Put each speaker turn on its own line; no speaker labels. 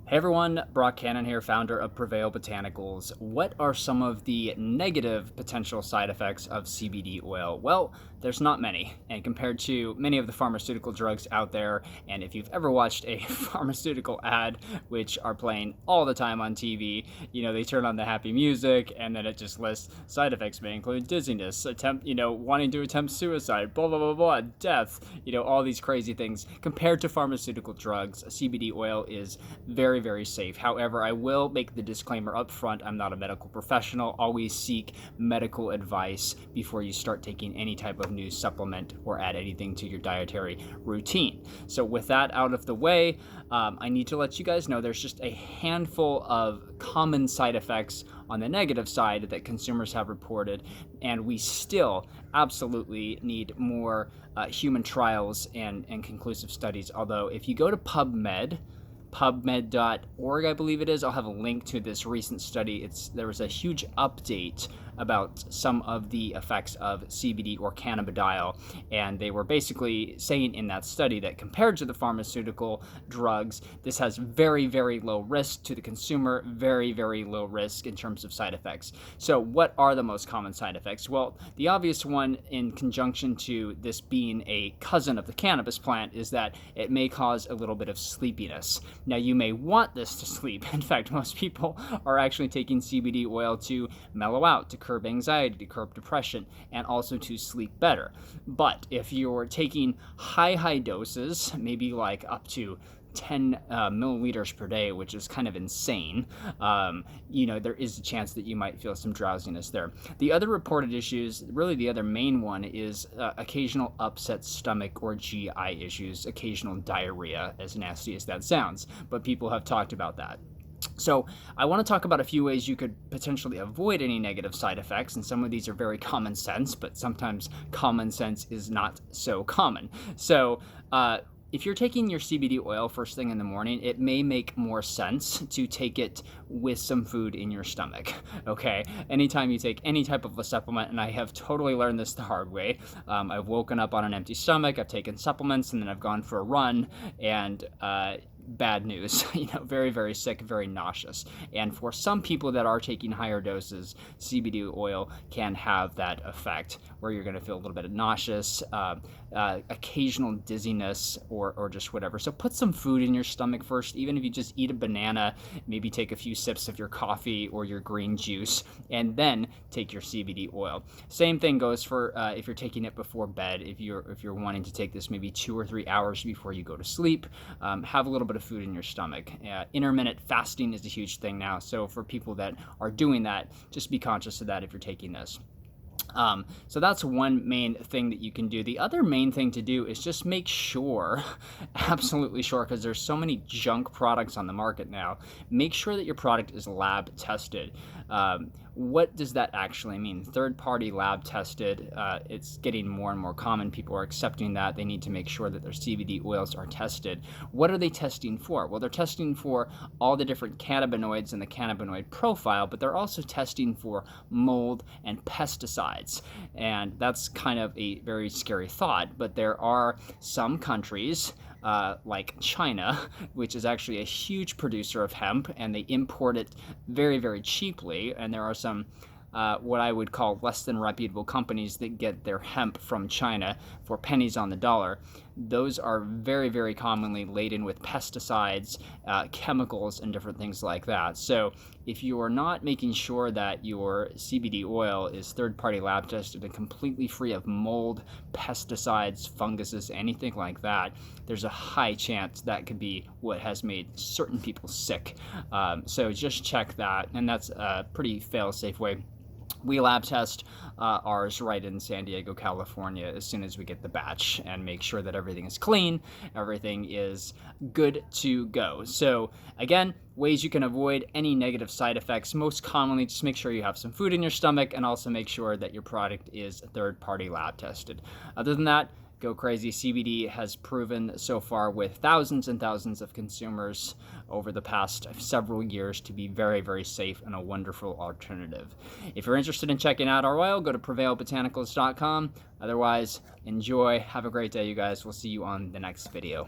Hey everyone, Brock Cannon here, founder of Prevail Botanicals. What are some of the negative potential side effects of CBD oil? Well, there's not many, and compared to many of the pharmaceutical drugs out there, and if you've ever watched a pharmaceutical ad, which are playing all the time on TV, they turn on the happy music, and then it just lists side effects may include dizziness, wanting to attempt suicide, blah, blah, blah, blah, death, all these crazy things. Compared to pharmaceutical drugs, CBD oil is very safe. However, I will make the disclaimer up front, I'm not a medical professional. Always seek medical advice before you start taking any type of new supplement or add anything to your dietary routine. So with that out of the way, I need to let you guys know there's just a handful of common side effects on the negative side that consumers have reported, and we still absolutely need more human trials and conclusive studies. Although if you go to PubMed.org, I believe it is. I'll have a link to this recent study. There was a huge update about some of the effects of CBD or cannabidiol, and they were basically saying in that study that compared to the pharmaceutical drugs, this has very low risk to the consumer, very low risk in terms of side effects. So what are the most common side effects? Well, the obvious one in conjunction to this being a cousin of the cannabis plant is that it may cause a little bit of sleepiness. Now, you may want this to sleep. In fact, most people are actually taking CBD oil to mellow out, to curb anxiety, to curb depression, and also to sleep better. But if you're taking high doses, maybe like up to 10 milliliters per day, which is kind of insane, there is a chance that you might feel some drowsiness there. The other reported issues, really the other main one, is occasional upset stomach or GI issues, occasional diarrhea, as nasty as that sounds, but people have talked about that. So I want to talk about a few ways you could potentially avoid any negative side effects, and some of these are very common sense, but sometimes common sense is not so common. So if you're taking your CBD oil first thing in the morning, it may make more sense to take it with some food in your stomach, okay? Anytime you take any type of a supplement, and I have totally learned this the hard way, I've woken up on an empty stomach, I've taken supplements, and then I've gone for a run, and bad news, very sick, very nauseous. And for some people that are taking higher doses, CBD oil can have that effect where you're going to feel a little bit nauseous, occasional dizziness, or just whatever. So put some food in your stomach first, even if you just eat a banana, maybe take a few sips of your coffee or your green juice, and then take your CBD oil. Same thing goes for if you're taking it before bed. If you're wanting to take this maybe 2 or 3 hours before you go to sleep, have a little bit of food in your stomach. Intermittent fasting is a huge thing now, so for people that are doing that, just be conscious of that if you're taking this. So that's one main thing that you can do. The other main thing to do is just make sure, absolutely sure, because there's so many junk products on the market now, make sure that your product is lab tested. What does that actually mean? Third-party lab tested, it's getting more and more common. People are accepting that. They need to make sure that their CBD oils are tested. What are they testing for? Well, they're testing for all the different cannabinoids in the cannabinoid profile, but they're also testing for mold and pesticides. And that's kind of a very scary thought, but there are some countries like China, which is actually a huge producer of hemp, and they import it very cheaply, and there are some what I would call less than reputable companies that get their hemp from China for pennies on the dollar. Those are very commonly laden with pesticides, chemicals, and different things like that. So if you are not making sure that your CBD oil is third-party lab tested and completely free of mold, pesticides, funguses, anything like that, there's a high chance that could be what has made certain people sick. So just check that, and that's a pretty fail-safe way. We lab test ours right in San Diego, California, as soon as we get the batch, and make sure that everything is clean, everything is good to go. So again, ways you can avoid any negative side effects. Most commonly, just make sure you have some food in your stomach, and also make sure that your product is third-party lab tested. Other than that, go crazy. CBD has proven so far with thousands and thousands of consumers over the past several years to be very safe and a wonderful alternative. If you're interested in checking out our oil, go to prevailbotanicals.com. Otherwise, enjoy. Have a great day, you guys. We'll see you on the next video.